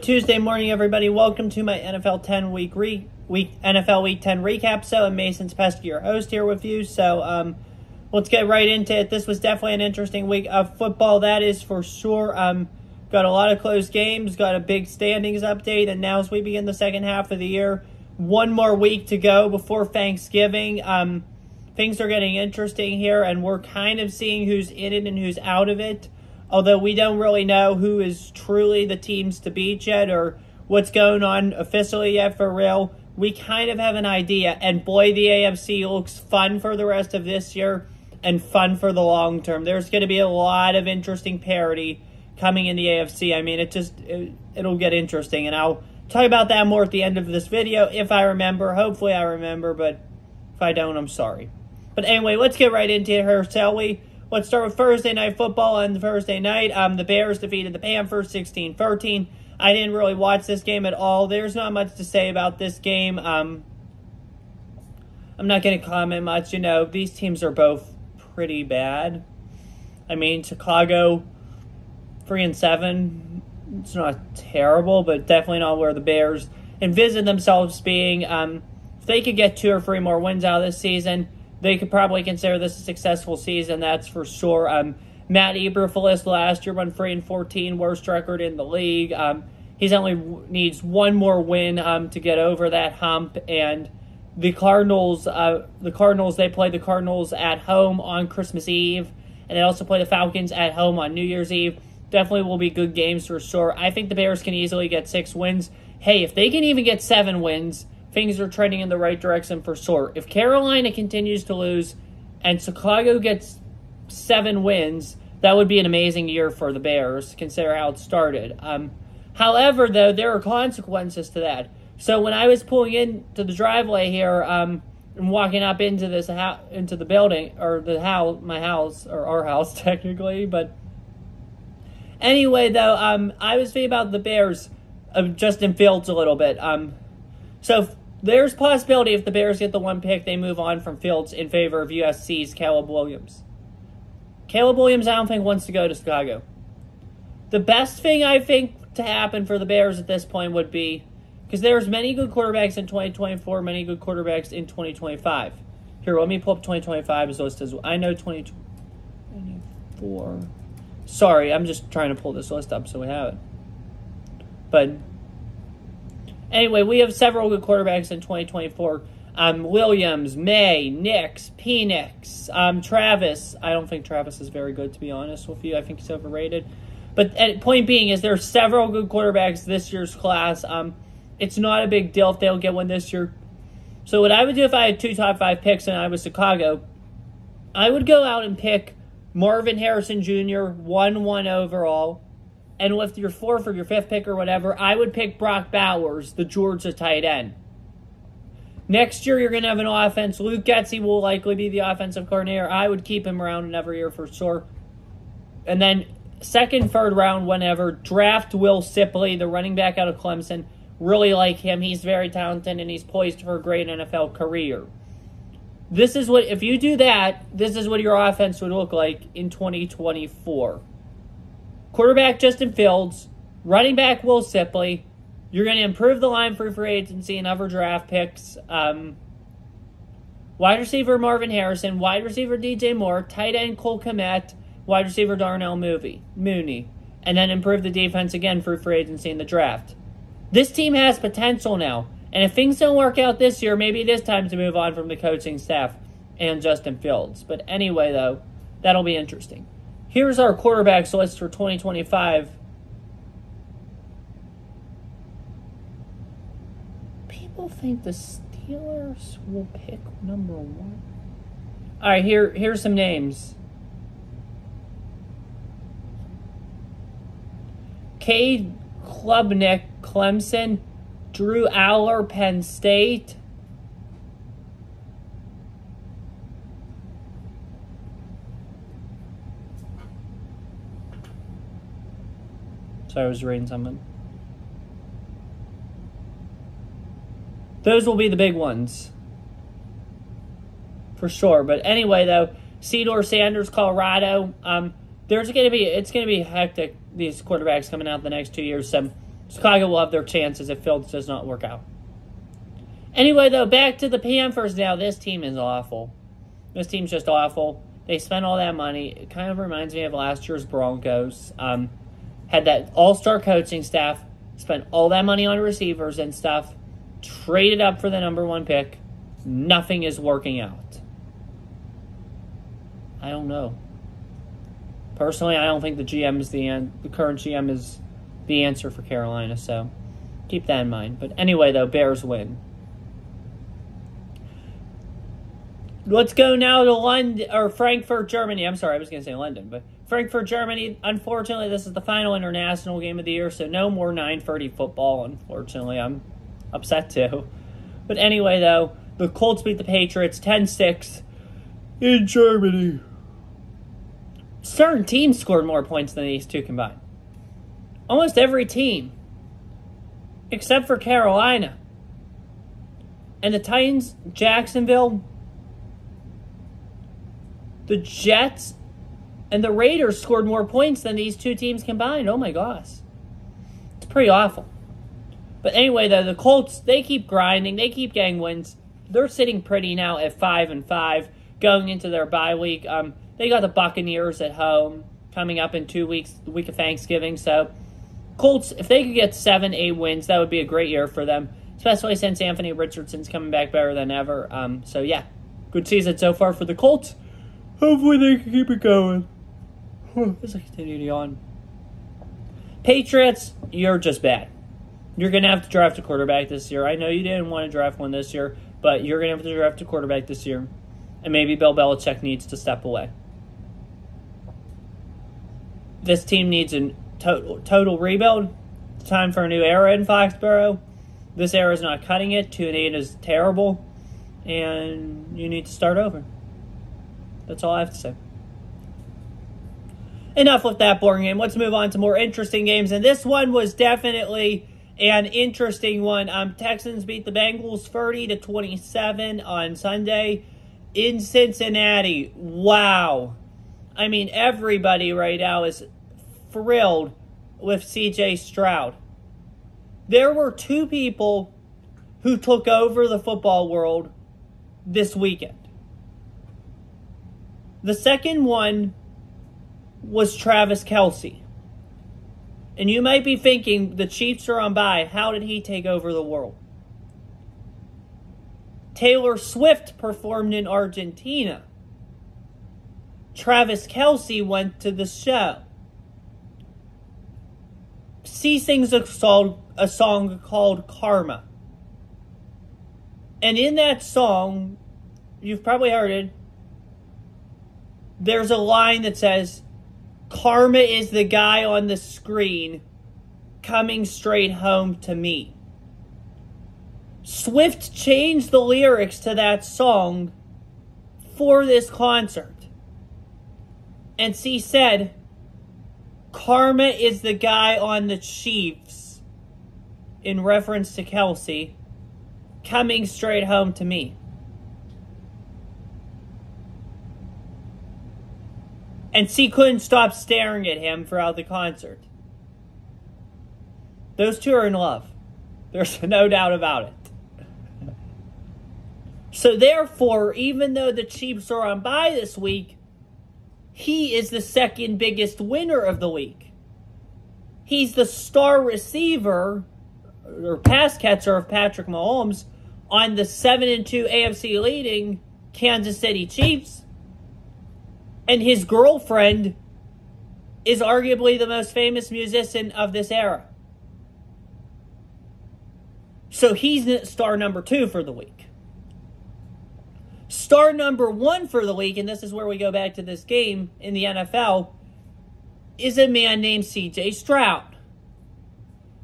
Tuesday morning, everybody. Welcome to my NFL 10 NFL Week 10 recap. So, I'm Mason Speski, your host here with you. So, let's get right into it. This was definitely an interesting week of football, that is for sure. Got a lot of close games, got a big standings update, and now as we begin the second half of the year, one more week to go before Thanksgiving. Things are getting interesting here, and we're kind of seeing who's in it and who's out of it. Although we don't really know who is truly the teams to beat yet or what's going on officially yet for real, we kind of have an idea. And boy, the AFC looks fun for the rest of this year and fun for the long term. There's going to be a lot of interesting parity coming in the AFC. I mean, it'll get interesting. And I'll talk about that more at the end of this video if I remember. Hopefully I remember, but if I don't, I'm sorry. But anyway, let's get right into it here, shall we? Let's start with Thursday Night Football on Thursday night. The Bears defeated the Panthers 16-13. I didn't really watch this game at all. There's not much to say about this game. I'm not going to comment much. You know, these teams are both pretty bad. I mean, Chicago 3-7. It's not terrible, but definitely not where the Bears envision themselves being. If they could get 2 or 3 more wins out of this season, they could probably consider this a successful season, that's for sure. Matt Eberflus last year won 3-14, worst record in the league. He only needs one more win to get over that hump. And the Cardinals, they play the Cardinals at home on Christmas Eve, and they also play the Falcons at home on New Year's Eve. Definitely will be good games for sure. I think the Bears can easily get 6 wins. Hey, if they can even get 7 wins, things are trending in the right direction for sure. If Carolina continues to lose and Chicago gets 7 wins, that would be an amazing year for the Bears, consider how it started. However, though, there are consequences to that. So when I was pulling into the driveway here and walking up into into the building, or the house, my house, or our house technically, but anyway, though, I was thinking about the Bears of Justin Fields a little bit. So there's possibility if the Bears get the 1 pick, they move on from Fields in favor of USC's Caleb Williams. Caleb Williams, I don't think, wants to go to Chicago. The best thing I think to happen for the Bears at this point would be, because there's many good quarterbacks in 2024, many good quarterbacks in 2025. Here, let me pull up 2025's list as well. I know 2024. Sorry, I'm just trying to pull this list up so we have it. But anyway, we have several good quarterbacks in 2024. Williams, May, Nix, Penix, Travis. I don't think Travis is very good, to be honest with you. I think he's overrated. But point being is there are several good quarterbacks this year's class. It's not a big deal if they don't get one this year. So what I would do if I had 2 top 5 picks and I was Chicago, I would go out and pick Marvin Harrison Jr., 1-1 overall. And with your 4th or your 5th pick or whatever, I would pick Brock Bowers, the Georgia tight end. Next year, you're going to have an offense. Luke Getsy will likely be the offensive coordinator. I would keep him around another year for sure. And then 2nd, 3rd round, whenever, draft Will Shipley, the running back out of Clemson. Really like him. He's very talented, and he's poised for a great NFL career. This is what, if you do that, this is what your offense would look like in 2024. Quarterback Justin Fields, running back Will Shipley. You're going to improve the line for free agency and other draft picks. Wide receiver Marvin Harrison, wide receiver DJ Moore, tight end Cole Kmet, wide receiver Darnell Mooney. And then improve the defense again for free agency in the draft. This team has potential now. And if things don't work out this year, maybe it is time to move on from the coaching staff and Justin Fields. But anyway, though, that'll be interesting. Here's our quarterbacks list for 2025. People think the Steelers will pick number 1. All right, here's some names. Cade Klubnik, Clemson. Drew Aller, Penn State. Sorry, I was reading something. Those will be the big ones. For sure. But anyway, though, Cedar Sanders, Colorado. It's going to be hectic, these quarterbacks coming out the next 2 years. So Chicago will have their chances if Fields does not work out. Anyway, though, back to the Panthers now. This team is awful. This team's just awful. They spent all that money. It kind of reminds me of last year's Broncos. Had that all-star coaching staff, spent all that money on receivers and stuff, traded up for the number 1 pick. Nothing is working out. I don't know. Personally, I don't think the current GM is the answer for Carolina, so keep that in mind. But anyway, though, Bears win. Let's go now to London, or Frankfurt, Germany. I'm sorry, I was going to say London, but Frankfurt, Germany. Unfortunately, this is the final international game of the year, so no more 9:30 football, unfortunately. I'm upset, too. But anyway, though, the Colts beat the Patriots 10-6 in Germany. Certain teams scored more points than these two combined. Almost every team, except for Carolina. And the Titans, Jacksonville, the Jets, and the Raiders scored more points than these two teams combined. Oh my gosh. It's pretty awful. But anyway, though, the Colts, they keep grinding. They keep getting wins. They're sitting pretty now at 5-5 going into their bye week. They got the Buccaneers at home coming up in 2 weeks, the week of Thanksgiving. So, Colts, if they could get 7-8 wins, that would be a great year for them, especially since Anthony Richardson's coming back better than ever. So, yeah, good season so far for the Colts. Hopefully they can keep it going. As I continue to yawn. Patriots, you're just bad. You're going to have to draft a quarterback this year. I know you didn't want to draft one this year, but you're going to have to draft a quarterback this year. And maybe Bill Belichick needs to step away. This team needs a total rebuild. It's time for a new era in Foxborough. This era is not cutting it. 2-8 is terrible. And you need to start over. That's all I have to say. Enough with that boring game. Let's move on to more interesting games. And this one was definitely an interesting one. Texans beat the Bengals 30-27 on Sunday in Cincinnati. Wow. I mean, everybody right now is thrilled with C.J. Stroud. There were two people who took over the football world this weekend. The second one was Travis Kelce. And you might be thinking, the Chiefs are on bye. How did he take over the world? Taylor Swift performed in Argentina. Travis Kelce went to the show. He sings a song called Karma. And in that song, you've probably heard it, there's a line that says, "Karma is the guy on the screen coming straight home to me." Swift changed the lyrics to that song for this concert. And she said, "Karma is the guy on the Chiefs," in reference to Kelce, "coming straight home to me." And she couldn't stop staring at him throughout the concert. Those two are in love. There's no doubt about it. So therefore, even though the Chiefs are on bye this week, he is the second biggest winner of the week. He's the star receiver or pass catcher of Patrick Mahomes on the 7-2 AFC leading Kansas City Chiefs. And his girlfriend is arguably the most famous musician of this era. So he's star number 2 for the week. Star number 1 for the week, and this is where we go back to this game in the NFL, is a man named C.J. Stroud.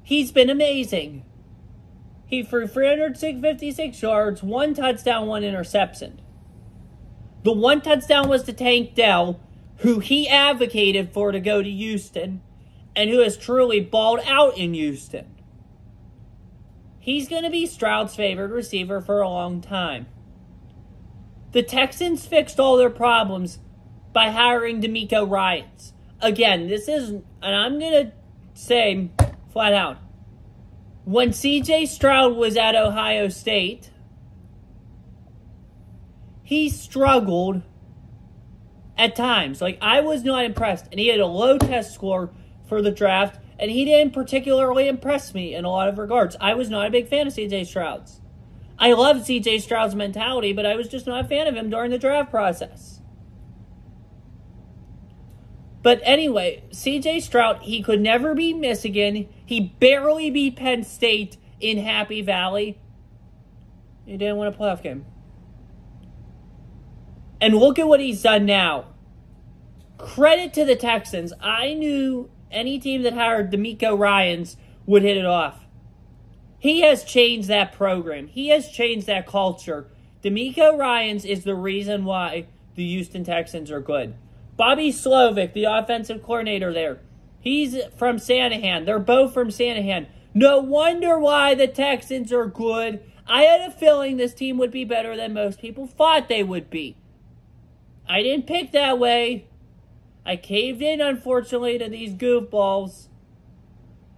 He's been amazing. He threw 356 yards, 1 touchdown, 1 interception. The 1 touchdown was to Tank Dell, who he advocated for to go to Houston, and who has truly balled out in Houston. He's going to be Stroud's favorite receiver for a long time. The Texans fixed all their problems by hiring DeMeco Ryans. Again, this is, and I'm going to say flat out, when C.J. Stroud was at Ohio State, he struggled at times. Like, I was not impressed. And he had a low test score for the draft. And he didn't particularly impress me in a lot of regards. I was not a big fan of C.J. Stroud's. I love C.J. Stroud's mentality, but I was just not a fan of him during the draft process. But anyway, C.J. Stroud, he could never beat Michigan. He barely beat Penn State in Happy Valley. He didn't win a playoff game. And look at what he's done now. Credit to the Texans. I knew any team that hired DeMeco Ryans would hit it off. He has changed that program. He has changed that culture. DeMeco Ryans is the reason why the Houston Texans are good. Bobby Slovic, the offensive coordinator there, he's from Shanahan. They're both from Shanahan. No wonder why the Texans are good. I had a feeling this team would be better than most people thought they would be. I didn't pick that way. I caved in, unfortunately, to these goofballs.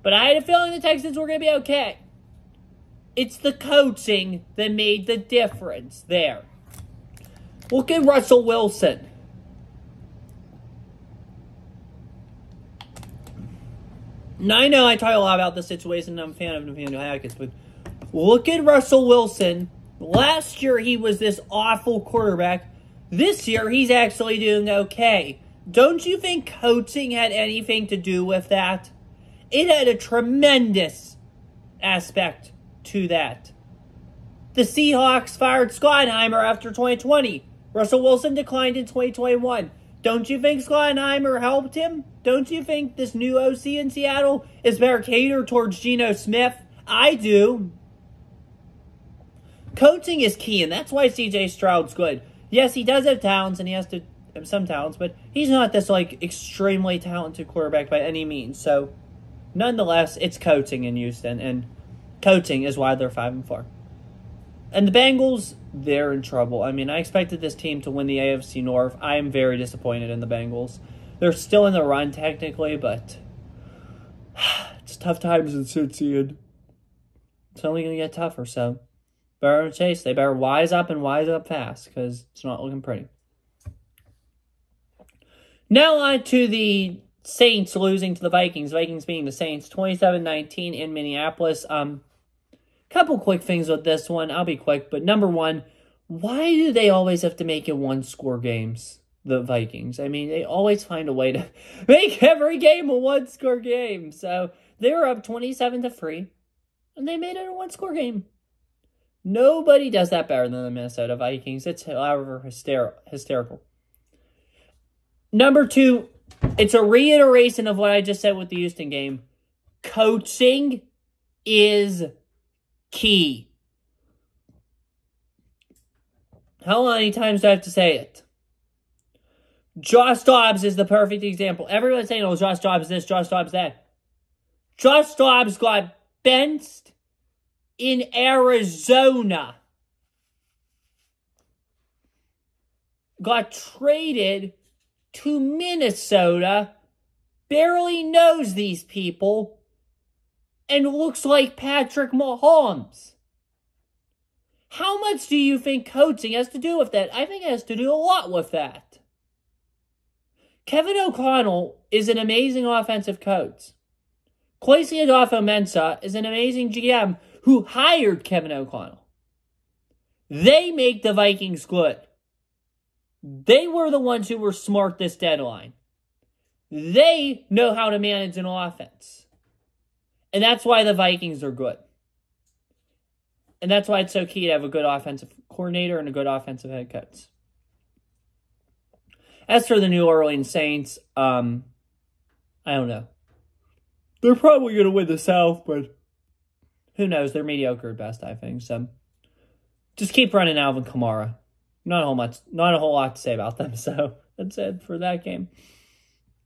But I had a feeling the Texans were going to be okay. It's the coaching that made the difference there. Look at Russell Wilson. Now, I know I talk a lot about the situation, and I'm a fan of Nathaniel Hackett, but look at Russell Wilson. Last year, he was this awful quarterback. This year, he's actually doing okay. Don't you think coaching had anything to do with that? It had a tremendous aspect to that. The Seahawks fired Schottenheimer after 2020. Russell Wilson declined in 2021. Don't you think Schottenheimer helped him? Don't you think this new OC in Seattle is better catered towards Geno Smith? I do. Coaching is key, and that's why C.J. Stroud's good. Yes, he does have talents, and he has to have some talents, but he's not this, like, extremely talented quarterback by any means. So, nonetheless, it's coaching in Houston, and coaching is why they're 5-4. And the Bengals, they're in trouble. I mean, I expected this team to win the AFC North. I am very disappointed in the Bengals. They're still in the run, technically, but it's tough times in Cincy, and it's only going to get tougher, so better chase. They better wise up and wise up fast, because it's not looking pretty. Now on to the Saints losing to the Vikings. Vikings being the Saints, 27-19 in Minneapolis. Couple quick things with this one. I'll be quick, but number one, why do they always have to make it one-score games, the Vikings? I mean, they always find a way to make every game a one-score game. So they were up 27-3, and they made it a one-score game. Nobody does that better than the Minnesota Vikings. It's, however, hysterical. Number two, it's a reiteration of what I just said with the Houston game. Coaching is key. How many times do I have to say it? Josh Dobbs is the perfect example. Everyone's saying, oh, Josh Dobbs this, Josh Dobbs that. Josh Dobbs got benched in Arizona. Got traded to Minnesota. Barely knows these people. And looks like Patrick Mahomes. How much do you think coaching has to do with that? I think it has to do a lot with that. Kevin O'Connell is an amazing offensive coach. Kwesi Adolfo-Mensah is an amazing GM who hired Kevin O'Connell. They make the Vikings good. They were the ones who were smart this deadline. They know how to manage an offense. And that's why the Vikings are good. And that's why it's so key to have a good offensive coordinator and a good offensive head coach. As for the New Orleans Saints, I don't know. They're probably going to win the South, but who knows? They're mediocre at best, I think. So just keep running Alvin Kamara. Not a whole lot to say about them. So that's it for that game.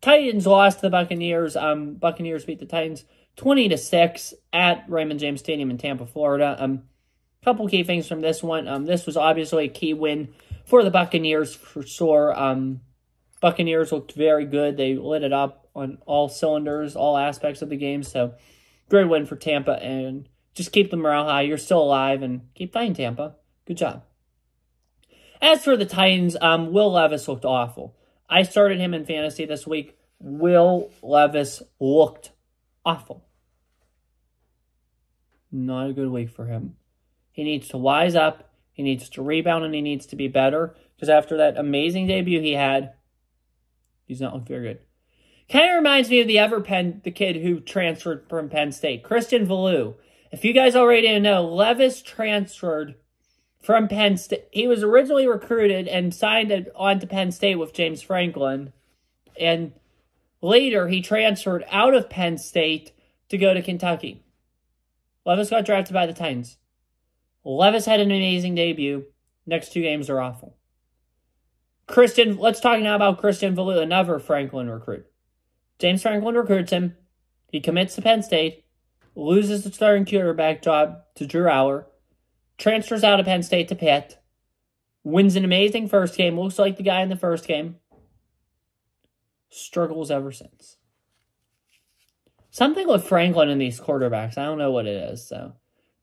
Titans lost to the Buccaneers. Buccaneers beat the Titans 20-6 at Raymond James Stadium in Tampa, Florida. Couple key things from this one. This was obviously a key win for the Buccaneers for sure. Buccaneers looked very good. They lit it up on all cylinders, all aspects of the game. So great win for Tampa, and Just keep the morale high. You're still alive, and keep fighting, Tampa. Good job. As for the Titans, Will Levis looked awful. I started him in fantasy this week. Will Levis looked awful. Not a good week for him. He needs to wise up. He needs to rebound, and he needs to be better. Because after that amazing debut he had, he's not looking very good. Kind of reminds me of the kid who transferred from Penn State, Christian Valu. If you guys already didn't know, Levis transferred from Penn State. He was originally recruited and signed on to Penn State with James Franklin. And later, he transferred out of Penn State to go to Kentucky. Levis got drafted by the Titans. Levis had an amazing debut. Next 2 games are awful. Let's talk now about Christian Valu, another Franklin recruit. James Franklin recruits him. He commits to Penn State. Loses the starting quarterback job to Drew Allar. Transfers out of Penn State to Pitt. Wins an amazing first game. Looks like the guy in the first game. Struggles ever since. Something with Franklin and these quarterbacks. I don't know what it is. So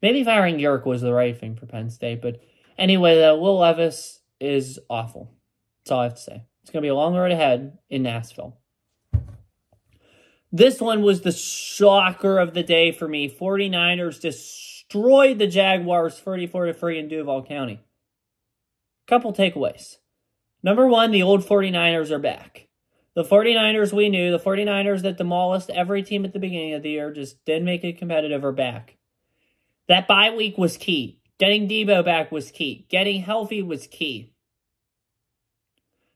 maybe firing Yerk was the right thing for Penn State. But anyway, though, Will Levis is awful. That's all I have to say. It's going to be a long road ahead in Nashville. This one was the shocker of the day for me. 49ers destroyed the Jaguars 34-3 in Duval County. Couple takeaways. Number one, the old 49ers are back. The 49ers we knew, the 49ers that demolished every team at the beginning of the year, just didn't make it competitive, are back. That bye week was key. Getting Debo back was key. Getting healthy was key.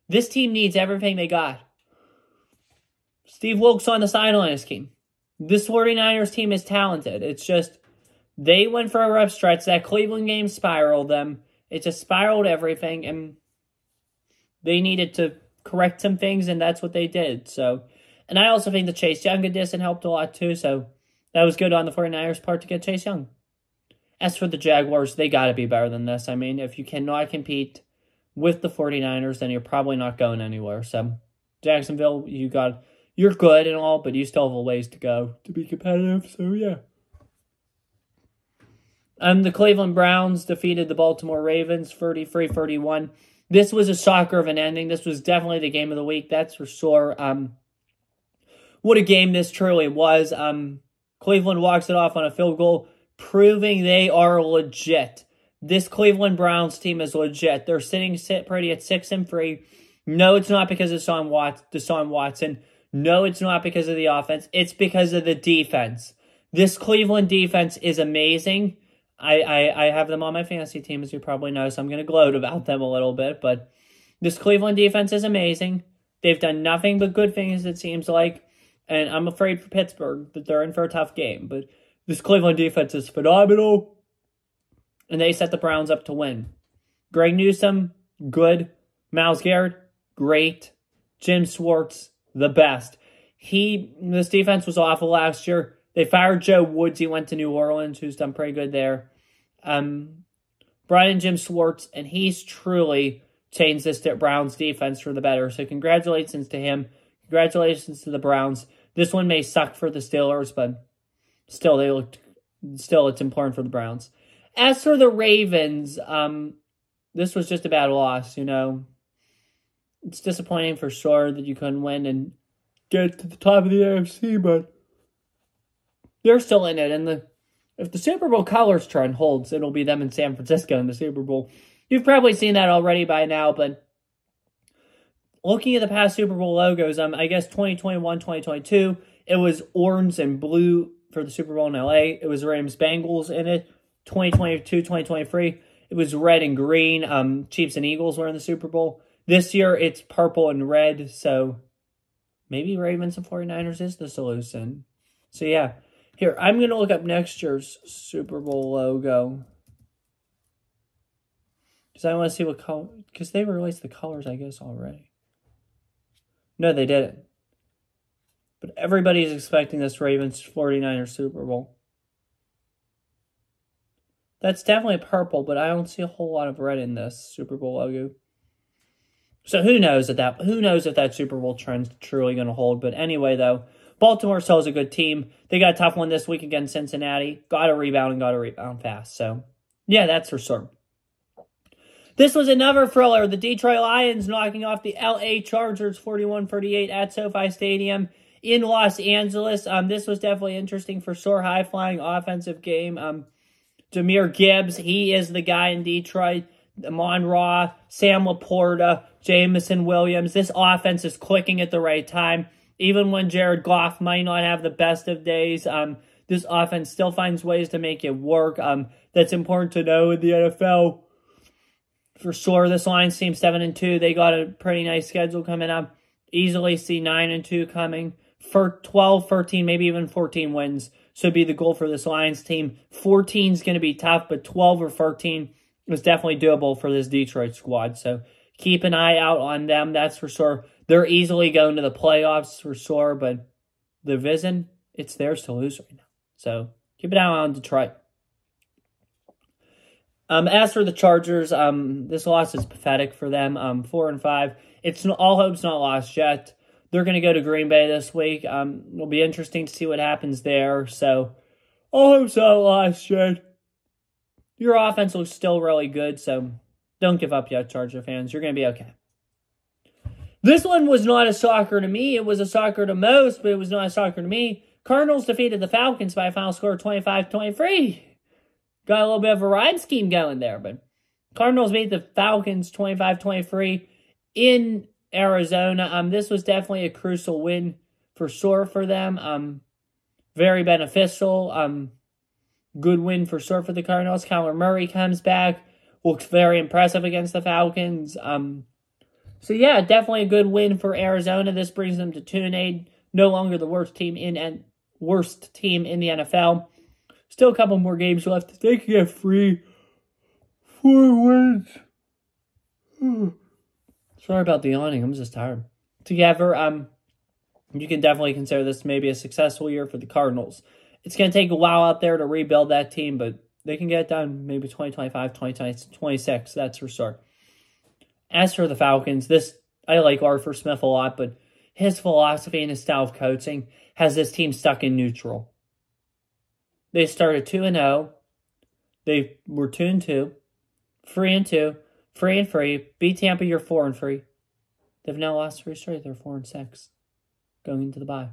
This team needs everything they got. Steve Wilkes on the sideline is key. This 49ers team is talented. It's just, they went for a rough stretch. That Cleveland game spiraled them. It just spiraled everything, and they needed to correct some things, and that's what they did. So, and I also think the Chase Young addition helped a lot too, so that was good on the 49ers' part to get Chase Young. As for the Jaguars, they got to be better than this. I mean, if you cannot compete with the 49ers, then you're probably not going anywhere. So, Jacksonville, you're good and all, but you still have a ways to go to be competitive, so yeah. The Cleveland Browns defeated the Baltimore Ravens 33-31. This was a shocker of an ending. This was definitely the game of the week, that's for sure. What a game this truly was. Cleveland walks it off on a field goal, proving they are legit. This Cleveland Browns team is legit. They're sitting pretty at 6-3. No, it's not because of Deshaun Watson. No, it's not because of the offense. It's because of the defense. This Cleveland defense is amazing. I have them on my fantasy team, as you probably know, so I'm going to gloat about them a little bit. But this Cleveland defense is amazing. They've done nothing but good things, it seems like. And I'm afraid for Pittsburgh that they're in for a tough game. But this Cleveland defense is phenomenal. And they set the Browns up to win. Greg Newsome, good. Myles Garrett, great. Jim Schwartz, the best. This defense was awful last year. They fired Joe Woods. He went to New Orleans, who's done pretty good there. Brian Jim Schwartz, and he's truly changed this Browns defense for the better. So congratulations to him. Congratulations to the Browns. This one may suck for the Steelers, but still, it's important for the Browns. As for the Ravens, this was just a bad loss, you know. It's disappointing for sure that you couldn't win and get to the top of the AFC, but they're still in it. And if the Super Bowl colors trend holds, it'll be them in San Francisco in the Super Bowl. You've probably seen that already by now, but looking at the past Super Bowl logos, I guess 2021, 2022, it was orange and blue for the Super Bowl in LA. It was Rams-Bengals in it. 2022, 2023, it was red and green. Chiefs and Eagles were in the Super Bowl. This year, it's purple and red, so maybe Ravens and 49ers is the solution. So, yeah. Here, I'm going to look up next year's Super Bowl logo. Because I want to see what color... Because they released the colors, I guess, already. No, they didn't. But everybody's expecting this Ravens 49ers Super Bowl. That's definitely purple, but I don't see a whole lot of red in this Super Bowl logo. So who knows if that Super Bowl trend's truly going to hold. But anyway, though, Baltimore still is a good team. They got a tough one this week against Cincinnati. Got to rebound and got to rebound fast. So, yeah, that's for sure. This was another thriller. The Detroit Lions knocking off the LA Chargers 41-38 at SoFi Stadium in Los Angeles. This was definitely interesting for sure. High-flying offensive game. Jahmyr Gibbs, he is the guy in Detroit. Amon-Ra, Sam Laporta, Jameson Williams. This offense is clicking at the right time. Even when Jared Goff might not have the best of days, this offense still finds ways to make it work. That's important to know in the NFL. For sure, this Lions team 7-2. They got a pretty nice schedule coming up. Easily see 9-2 coming. For 12, 13, maybe even 14 wins should be the goal for this Lions team. 14 is going to be tough, but 12 or 13 is definitely doable for this Detroit squad. So keep an eye out on them, that's for sure. They're easily going to the playoffs for sure, but the division, it's theirs to lose right now. So keep an eye on Detroit. As for the Chargers, this loss is pathetic for them. 4-5. It's all hope's not lost yet. They're going to go to Green Bay this week. It'll be interesting to see what happens there. So all hope's not lost yet. Your offense looks still really good, so don't give up yet, Charger fans. You're going to be okay. This one was not a shocker to me. It was a shocker to most, but it was not a shocker to me. Cardinals defeated the Falcons by a final score of 25-23. Got a little bit of a ride scheme going there, but Cardinals beat the Falcons 25-23 in Arizona. This was definitely a crucial win for sure for them. Very beneficial. Good win for sure for the Cardinals. Kyler Murray comes back. Looks very impressive against the Falcons. So, yeah, definitely a good win for Arizona. This brings them to 2-8. No longer the worst team in the NFL. Still a couple more games left. They can get 4 wins. Sorry about the yawning. I'm just tired. Together, you can definitely consider this maybe a successful year for the Cardinals. It's going to take a while out there to rebuild that team, but they can get it done maybe 2025, 2026. That's for sure. As for the Falcons, I like Arthur Smith a lot, but his philosophy and his style of coaching has this team stuck in neutral. They started 2-0. They were 2-2, 3-2, 3-3. Beat Tampa, you're 4-3. They've now lost 3 straight. They're 4-6 going into the bye.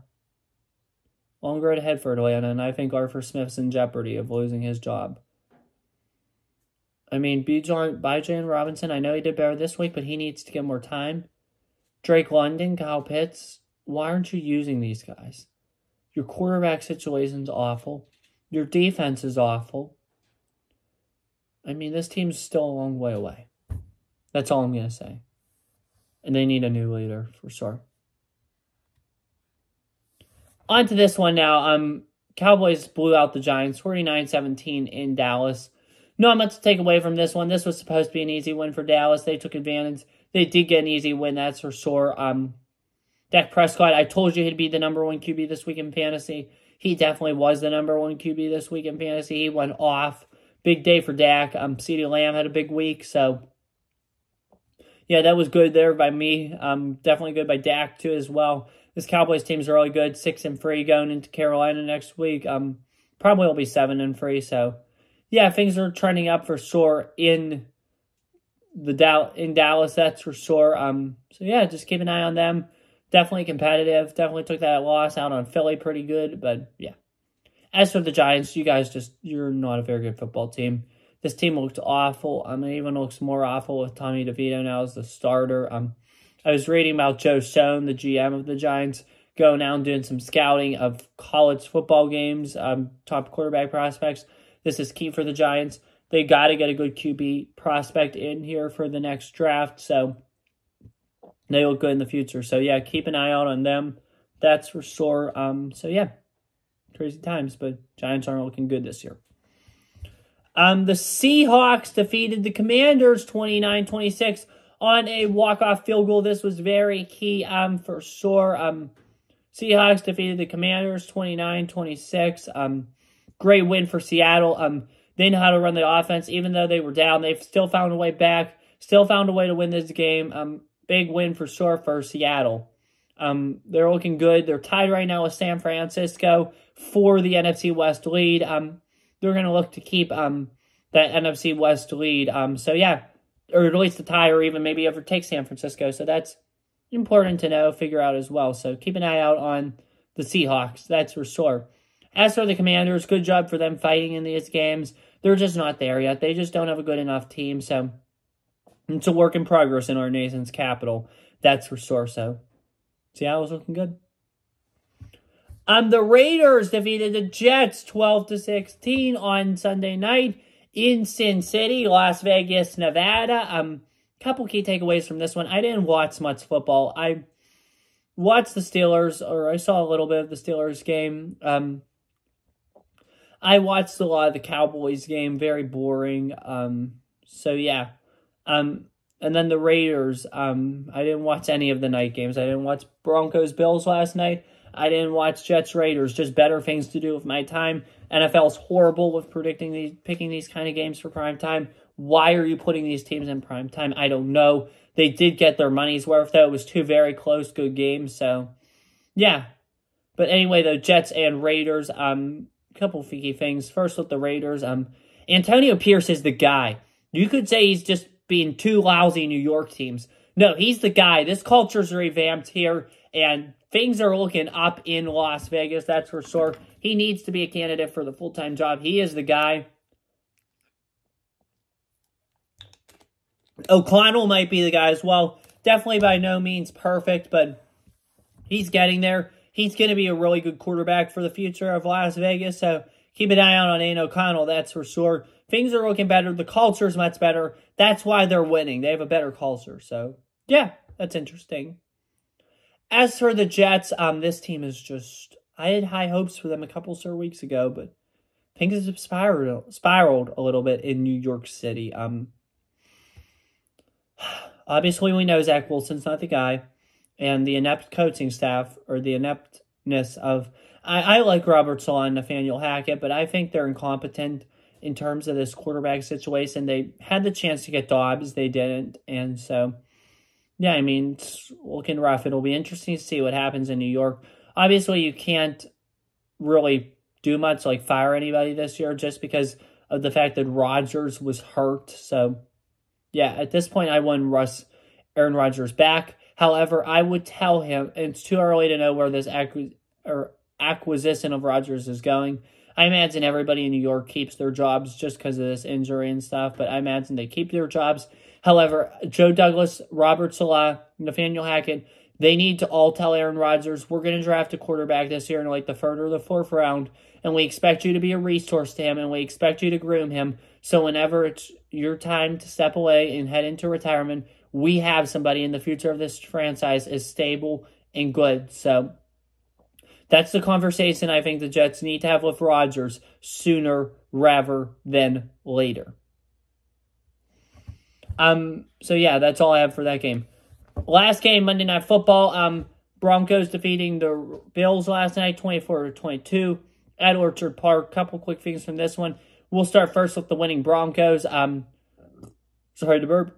Long road ahead for Atlanta, and I think Arthur Smith's in jeopardy of losing his job. I mean, Bijan Robinson, I know he did better this week, but he needs to get more time. Drake London, Kyle Pitts, why aren't you using these guys? Your quarterback situation's awful. Your defense is awful. I mean, this team's still a long way away. That's all I'm going to say. And they need a new leader, for sure. On to this one now. Cowboys blew out the Giants 49-17 in Dallas. Not much to take away from this one. This was supposed to be an easy win for Dallas. They took advantage. They did get an easy win, that's for sure. Dak Prescott, I told you he'd be the number 1 QB this week in fantasy. He definitely was the number 1 QB this week in fantasy. He went off. Big day for Dak. CeeDee Lamb had a big week, so yeah, that was good there by me. Definitely good by Dak too as well. This Cowboys team's really good. 6-3 going into Carolina next week. Probably will be 7-3. So yeah, things are trending up for sure in Dallas. That's for sure. So yeah, just keep an eye on them. Definitely competitive. Definitely took that loss out on Philly pretty good. But yeah. As for the Giants, you're not a very good football team. This team looked awful. It even looks more awful with Tommy DeVito now as the starter. I was reading about Joe Schoen, the GM of the Giants, going out and doing some scouting of college football games, top quarterback prospects. This is key for the Giants. They got to get a good QB prospect in here for the next draft, so they look good in the future. So, yeah, keep an eye out on them. That's for sure. So, yeah, crazy times, but Giants aren't looking good this year. The Seahawks defeated the Commanders 29-26 on a walk-off field goal. This was very key for sure. Seahawks defeated the Commanders 29-26. Great win for Seattle. They know how to run the offense. Even though they were down, they've still found a way back. Still found a way to win this game. Big win for sure for Seattle. They're looking good. They're tied right now with San Francisco for the NFC West lead. They're going to look to keep that NFC West lead. So, yeah, or at least the tie or even maybe overtake San Francisco. So that's important to know, figure out as well. So keep an eye out on the Seahawks. That's for sure. As for the Commanders, good job for them fighting in these games. They're just not there yet. They just don't have a good enough team. So it's a work in progress in our nation's capital. That's for sure. So Seattle's looking good. The Raiders defeated the Jets 12-16 on Sunday night in Sin City, Las Vegas, Nevada. Couple key takeaways from this one. I didn't watch much football. I watched the Steelers, or I saw a little bit of the Steelers game. I watched a lot of the Cowboys game. Very boring. So, yeah. And then the Raiders. I didn't watch any of the night games. I didn't watch Broncos-Bills last night. I didn't watch Jets-Raiders. Just better things to do with my time. NFL's horrible with picking these kind of games for prime time. Why are you putting these teams in prime time? I don't know. They did get their money's worth, though. It was two very close, good games. So, yeah. But anyway, the Jets and Raiders, couple freaky things. First with the Raiders, Antonio Pierce is the guy. You could say he's just being two lousy New York teams. No, he's the guy. This culture's revamped here, and things are looking up in Las Vegas, that's for sure. He needs to be a candidate for the full-time job. He is the guy. O'Connell might be the guy as well. Definitely by no means perfect, but he's getting there. He's going to be a really good quarterback for the future of Las Vegas, so keep an eye out on Aiden O'Connell, that's for sure. Things are looking better. The culture's much better. That's why they're winning. They have a better culture, so yeah, that's interesting. As for the Jets, this team is just... I had high hopes for them a couple of weeks ago, but things have spiraled a little bit in New York City. Obviously, we know Zach Wilson's not the guy, and the inept coaching staff, or the ineptness of... I like Robert Saleh and Nathaniel Hackett, but I think they're incompetent in terms of this quarterback situation. They had the chance to get Dobbs, they didn't, and so... Yeah, I mean, it's looking rough. It'll be interesting to see what happens in New York. Obviously, you can't really do much, like fire anybody this year just because of the fact that Rodgers was hurt. So, yeah, at this point, I wouldn't rush Aaron Rodgers back. However, I would tell him, and it's too early to know where this acquisition of Rodgers is going. I imagine everybody in New York keeps their jobs just because of this injury and stuff, but I imagine they keep their jobs. However, Joe Douglas, Robert Saleh, Nathaniel Hackett, they need to all tell Aaron Rodgers, we're going to draft a quarterback this year in like the third or the fourth round, and we expect you to be a resource to him, and we expect you to groom him. So whenever it's your time to step away and head into retirement, we have somebody in the future of this franchise is stable and good. So that's the conversation I think the Jets need to have with Rodgers sooner rather than later. So yeah, that's all I have for that game. Last game, Monday Night Football. Broncos defeating the Bills last night, 24-22 at Orchard Park. Couple quick things from this one. We'll start first with the winning Broncos. Sorry to burp.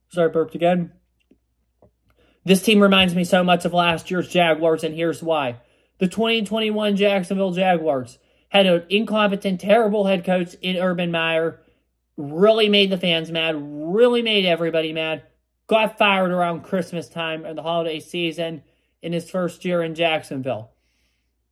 Sorry, burped again. This team reminds me so much of last year's Jaguars, and here's why. The 2021 Jacksonville Jaguars had an incompetent, terrible head coach in Urban Meyer. Really made the fans mad, really made everybody mad. Got fired around Christmas time or the holiday season in his first year in Jacksonville.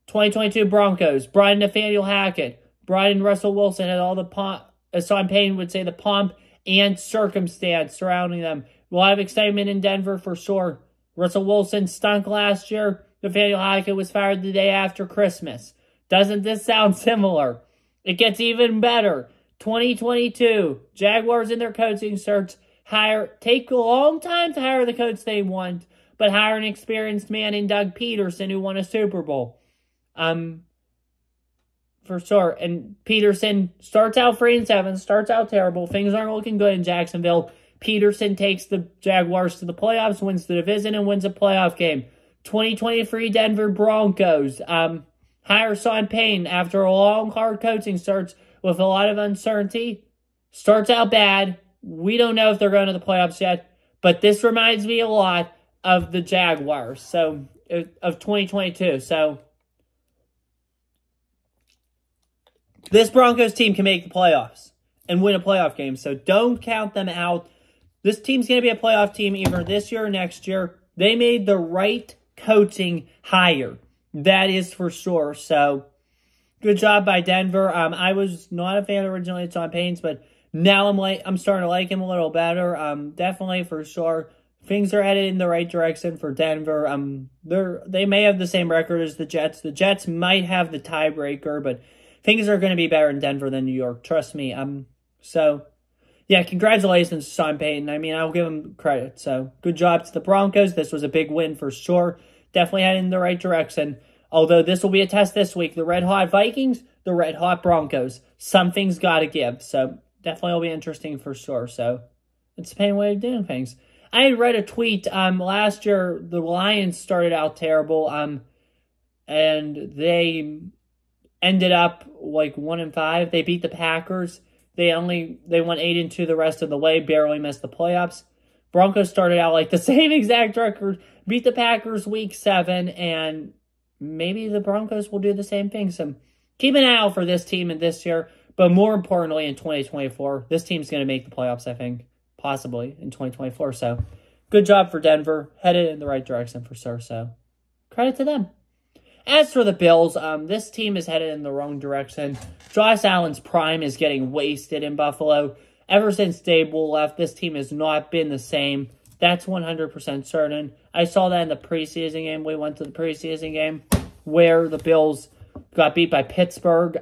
2022 Broncos, brought in Nathaniel Hackett, brought in Russell Wilson, had all the pomp, as Sean Payton would say, the pomp and circumstance surrounding them. A lot of excitement in Denver for sure. Russell Wilson stunk last year. Nathaniel Hackett was fired the day after Christmas. Doesn't this sound similar? It gets even better. 2022, Jaguars in their coaching search take a long time to hire the coach they want, but hire an experienced man in Doug Peterson who won a Super Bowl. For sure. And Peterson starts out 3-7, starts out terrible. Things aren't looking good in Jacksonville. Peterson takes the Jaguars to the playoffs, wins the division, and wins a playoff game. 2023 Denver Broncos hire Sean Payton after a long, hard coaching search with a lot of uncertainty. Starts out bad. We don't know if they're going to the playoffs yet, but this reminds me a lot of the Jaguars. So of 2022. So this Broncos team can make the playoffs and win a playoff game. So don't count them out. This team's going to be a playoff team either this year or next year. They made the right coaching hire. That is for sure. So good job by Denver. I was not a fan originally of Tom Payne's, but now I'm starting to like him a little better. Definitely for sure. Things are headed in the right direction for Denver. They may have the same record as the Jets. The Jets might have the tiebreaker, but things are going to be better in Denver than New York. Trust me. So yeah, congratulations to Sean Payton. I mean, I'll give him credit. So good job to the Broncos. This was a big win for sure. Definitely heading in the right direction. Although this will be a test this week. The Red Hot Vikings, the Red Hot Broncos. Something's got to give. So definitely will be interesting for sure. So it's a Payton way of doing things. I had read a tweet. Last year, the Lions started out terrible. And they ended up like 1-5. They beat the Packers. They went 8-2 the rest of the way, barely missed the playoffs. Broncos started out like the same exact record, beat the Packers week 7, and maybe the Broncos will do the same thing. So keep an eye out for this team in this year, but more importantly in 2024, this team's going to make the playoffs, I think, possibly in 2024. So good job for Denver, headed in the right direction for sure. So credit to them. As for the Bills, this team is headed in the wrong direction. Josh Allen's prime is getting wasted in Buffalo. Ever since Dable left, this team has not been the same. That's 100% certain. I saw that in the preseason game. We went to the preseason game where the Bills got beat by Pittsburgh.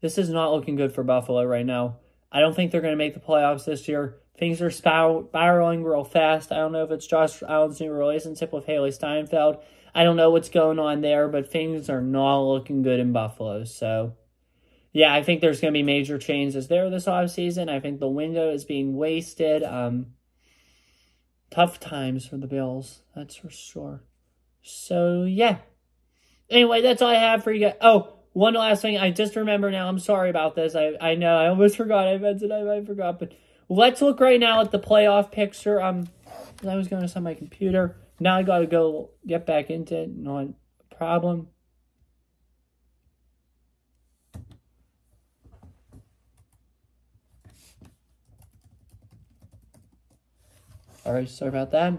This is not looking good for Buffalo right now. I don't think they're going to make the playoffs this year. Things are spiraling real fast. I don't know if it's Josh Allen's new relationship with Haley Steinfeld. I don't know what's going on there, but things are not looking good in Buffalo. So, yeah, I think there's going to be major changes there this offseason. I think the window is being wasted. Tough times for the Bills, that's for sure. So, yeah. Anyway, that's all I have for you guys. Oh, one last thing. I just remember now. I'm sorry about this. I know. I almost forgot. I mentioned I forgot. But let's look right now at the playoff picture. I was going to set my computer. Now I got to go get back into it. Not a problem. All right, sorry about that.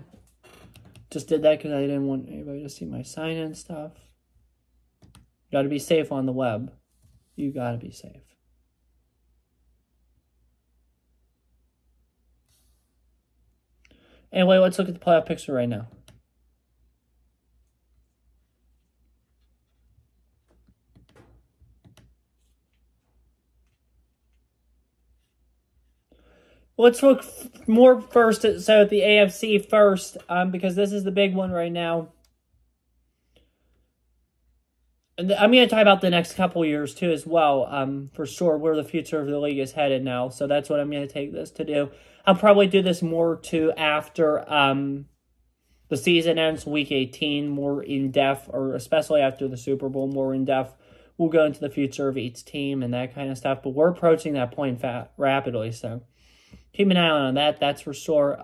Just did that because I didn't want anybody to see my sign-in stuff. Got to be safe on the web. You got to be safe. Anyway, let's look at the playoff picture right now. Let's look more first at the AFC first, because this is the big one right now. And I'm going to talk about the next couple years too as well, for sure, where the future of the league is headed now. So that's what I'm going to take this to do. I'll probably do this more too after the season ends, week 18, more in-depth, or especially after the Super Bowl, more in-depth. We'll go into the future of each team and that kind of stuff. But we're approaching that point rapidly, so keep an eye on that, that's for sure.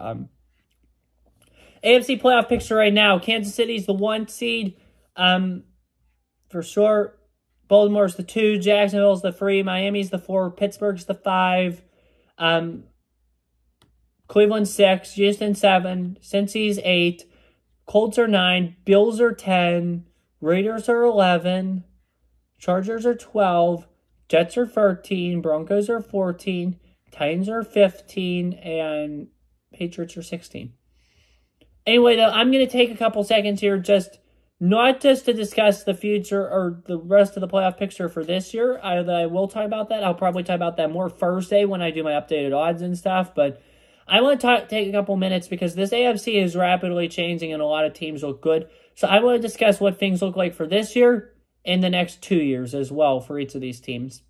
AFC playoff picture right now. Kansas City's the 1 seed. For sure. Baltimore's the 2. Jacksonville's the 3. Miami's the 4. Pittsburgh's the 5. Cleveland 6. Houston 7. Cincy's 8. Colts are 9. Bills are 10. Raiders are 11. Chargers are 12. Jets are 13. Broncos are 14. Titans are 15. And Patriots are 16. Anyway, though, I'm going to take a couple seconds here not just to discuss the future or the rest of the playoff picture for this year. I will talk about that. I'll probably talk about that more Thursday when I do my updated odds and stuff. But I want to take a couple minutes because this AFC is rapidly changing and a lot of teams look good. So I want to discuss what things look like for this year and the next 2 years as well for each of these teams.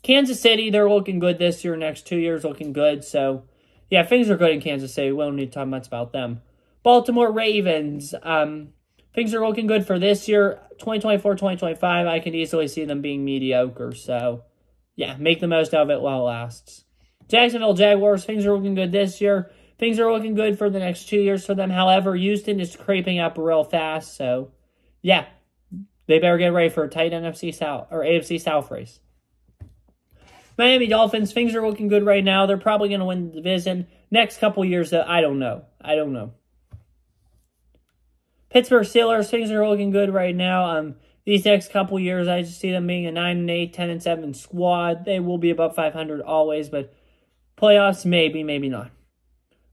Kansas City, they're looking good this year. Next 2 years looking good. So, yeah, things are good in Kansas City. We don't need to talk much about them. Baltimore Ravens, things are looking good for this year. 2024, 2025, I can easily see them being mediocre. So, yeah, make the most of it while it lasts. Jacksonville Jaguars, things are looking good this year. things are looking good for the next 2 years for them. However, Houston is creeping up real fast. So, yeah, they better get ready for a tight NFC South or AFC South race. Miami Dolphins, things are looking good right now. They're probably going to win the division. Next couple years, I don't know. Pittsburgh Steelers, things are looking good right now. These next couple years, I just see them being a 9-8, 10-7 squad. They will be above 500 always, but playoffs, maybe, maybe not.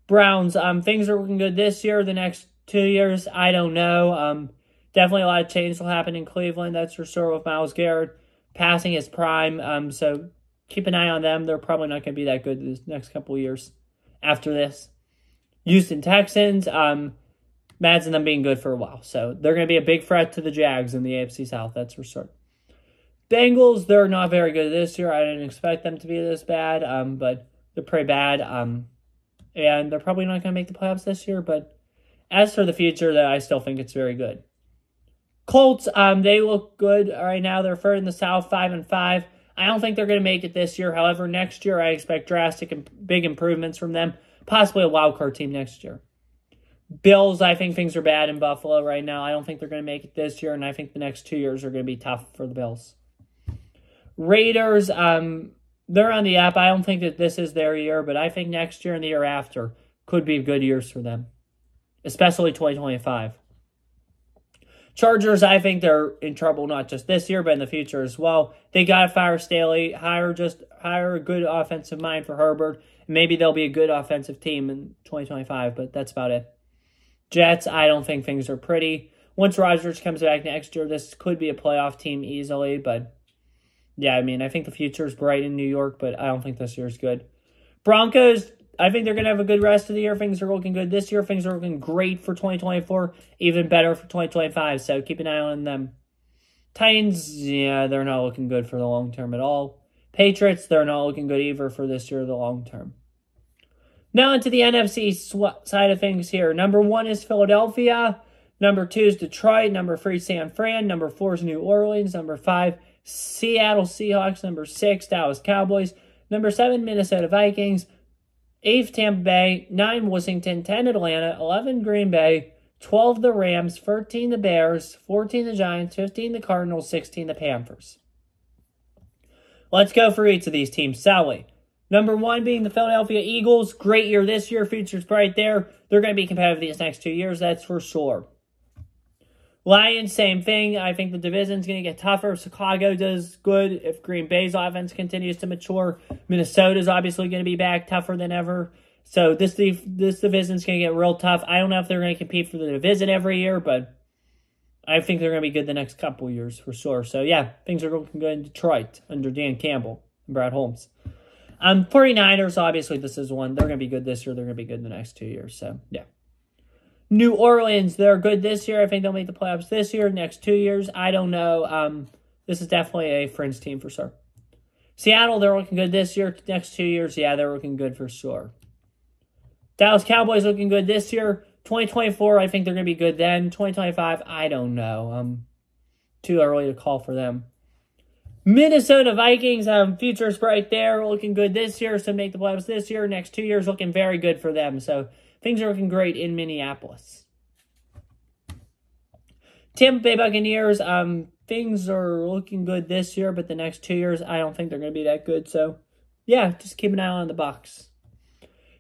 Browns, things are looking good this year. The next 2 years, I don't know. Definitely a lot of change will happen in Cleveland. That's for sure with Myles Garrett passing his prime. So keep an eye on them. They're probably not going to be that good this next couple of years after this. Houston Texans, imagine them being good for a while. So they're going to be a big threat to the Jags in the AFC South, that's for sure. Bengals, they're not very good this year. I didn't expect them to be this bad, but they're pretty bad. And they're probably not going to make the playoffs this year. But as for the future, I still think it's very good. Colts, they look good right now. They're third in the South, 5-5. I don't think they're going to make it this year. However, next year I expect drastic and big improvements from them. Possibly a wild card team next year. Bills, I think things are bad in Buffalo right now. I don't think they're going to make it this year, and I think the next 2 years are going to be tough for the Bills. Raiders, they're on the up. I don't think that this is their year, but I think next year and the year after could be good years for them, especially 2025. Chargers, I think they're in trouble not just this year, but in the future as well. They got to fire Staley, hire a good offensive mind for Herbert. Maybe they'll be a good offensive team in 2025, but that's about it. Jets, I don't think things are pretty. Once Rodgers comes back next year, this could be a playoff team easily, but yeah, I mean, I think the future is bright in New York, but I don't think this year is good. Broncos, I think they're going to have a good rest of the year. Things are looking good this year. Things are looking great for 2024, even better for 2025, so keep an eye on them. Titans, yeah, they're not looking good for the long term at all. Patriots, they're not looking good either for this year or the long term. Now into the NFC side of things here. Number 1 is Philadelphia. Number 2 is Detroit. Number 3, San Fran. Number 4 is New Orleans. Number 5, Seattle Seahawks. Number 6, Dallas Cowboys. Number 7, Minnesota Vikings. 8th, Tampa Bay. 9, Washington. 10, Atlanta. 11, Green Bay. 12, the Rams. 13, the Bears. 14, the Giants. 15, the Cardinals. 16, the Panthers. Let's go for each of these teams. Sally. Number 1 being the Philadelphia Eagles. Great year this year. Future's right there. They're going to be competitive these next 2 years. That's for sure. Lions, same thing. I think the division's going to get tougher. Chicago does good if Green Bay's offense continues to mature. Minnesota's obviously going to be back tougher than ever. So this division's going to get real tough. I don't know if they're going to compete for the division every year, but I think they're going to be good the next couple years for sure. So, yeah, things are looking good in Detroit under Dan Campbell and Brad Holmes. 49ers, obviously, this is one. They're going to be good this year. They're going to be good in the next 2 years. So, yeah. New Orleans, they're good this year. I think they'll make the playoffs this year. Next 2 years, I don't know. This is definitely a fringe team for sure. Seattle, they're looking good this year. Next 2 years, yeah, they're looking good for sure. Dallas Cowboys looking good this year. 2024, I think they're going to be good then. 2025, I don't know. Too early to call for them. Minnesota Vikings, future's right there, looking good this year, so make the playoffs this year. Next 2 years, looking very good for them. So things are looking great in Minneapolis. Tampa Bay Buccaneers, things are looking good this year, but the next 2 years, I don't think they're going to be that good. So, yeah, just keep an eye on the Bucs.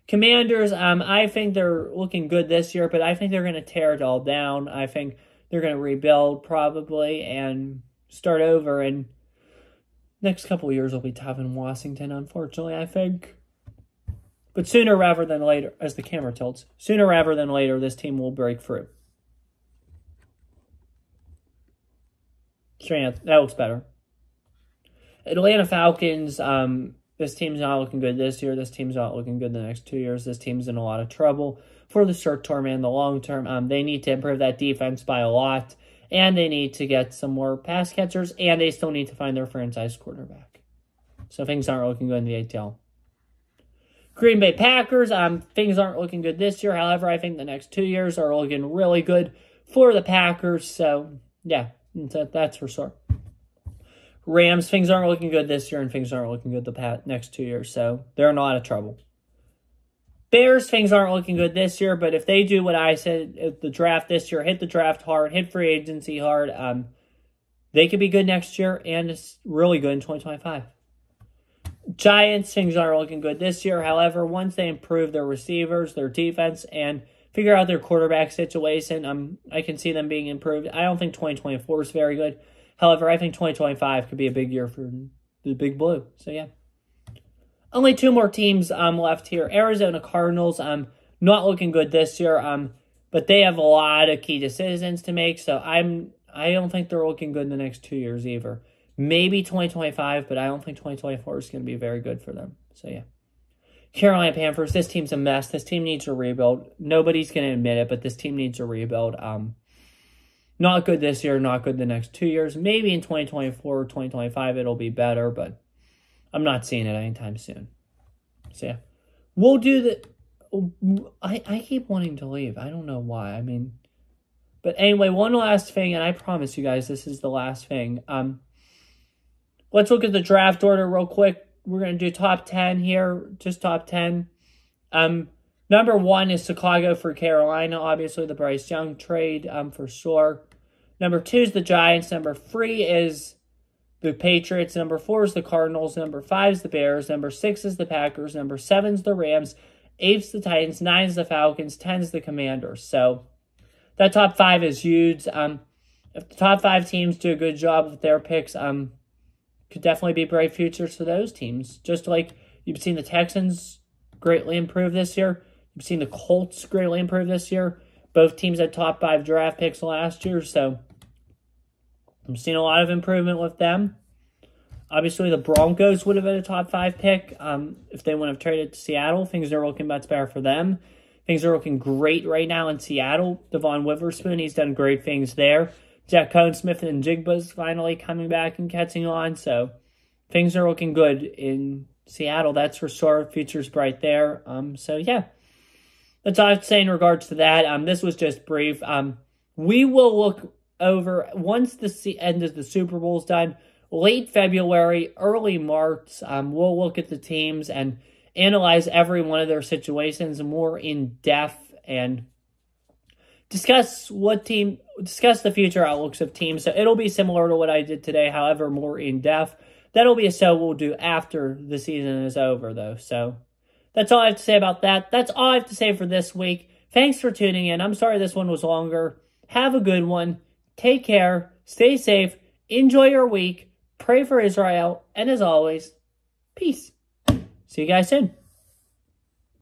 Commanders, I think they're looking good this year, but I think they're going to tear it all down. I think they're going to rebuild probably and start over, and next couple of years will be tough in Washington, unfortunately, I think. But sooner rather than later, as the camera tilts, sooner rather than later, this team will break through. That looks better. Atlanta Falcons, this team's not looking good this year. This team's not looking good the next 2 years. This team's in a lot of trouble for the short term and the long term. They need to improve that defense by a lot. And they need to get some more pass catchers, and they still need to find their franchise quarterback. So things aren't looking good in the ATL. Green Bay Packers, things aren't looking good this year. However, I think the next 2 years are looking really good for the Packers. So, yeah, that's for sure. Rams, things aren't looking good this year, and things aren't looking good the next 2 years. So they're in a lot of trouble. Bears, things aren't looking good this year, but if they do what I said at the draft this year, hit the draft hard, hit free agency hard, they could be good next year, and it's really good in 2025. Giants, things aren't looking good this year. However, once they improve their receivers, their defense, and figure out their quarterback situation, I can see them being improved. I don't think 2024 is very good. However, I think 2025 could be a big year for the Big Blue. So, yeah. Only 2 more teams left here. Arizona Cardinals, not looking good this year, but they have a lot of key decisions to make, so I don't think they're looking good in the next 2 years either. Maybe 2025, but I don't think 2024 is going to be very good for them. So, yeah. Carolina Panthers, this team's a mess. This team needs a rebuild. Nobody's going to admit it, but this team needs a rebuild. Not good this year, not good the next 2 years. Maybe in 2024 or 2025 it'll be better, but I'm not seeing it anytime soon. So, yeah. We'll do the... I keep wanting to leave. I don't know why. I mean... But anyway, one last thing, and I promise you guys this is the last thing. Let's look at the draft order real quick. We're going to do top 10 here. Just top 10. Number 1 is Chicago for Carolina. Obviously, the Bryce Young trade for sure. Number 2 is the Giants. Number 3 is the Patriots. Number 4 is the Cardinals. Number 5 is the Bears. Number 6 is the Packers. Number 7 is the Rams. 8 is the Titans. 9 is the Falcons. 10 is the Commanders. So that top 5 is huge. If the top 5 teams do a good job with their picks, could definitely be bright futures for those teams. Just like you've seen the Texans greatly improve this year. You've seen the Colts greatly improve this year. Both teams had top 5 draft picks last year, so I'm seeing a lot of improvement with them. Obviously, the Broncos would have been a top 5 pick if they wouldn't have traded to Seattle. Things are looking much better for them. Things are looking great right now in Seattle. Devon Witherspoon, he's done great things there. Jack Cohn-Smith and Jigba's finally coming back and catching on. So things are looking good in Seattle. That's for sure. Future's bright there. So, yeah. That's all I have to say in regards to that. This was just brief. We will look over, once the end of the Super Bowl's done, late February, early March, we'll look at the teams and analyze every one of their situations more in depth and discuss the future outlooks of teams. So it'll be similar to what I did today, however, more in depth. That'll be a show we'll do after the season is over, though. So that's all I have to say about that. That's all I have to say for this week. Thanks for tuning in. I'm sorry this one was longer. Have a good one. Take care. Stay safe. Enjoy your week. Pray for Israel. And as always, peace. See you guys soon.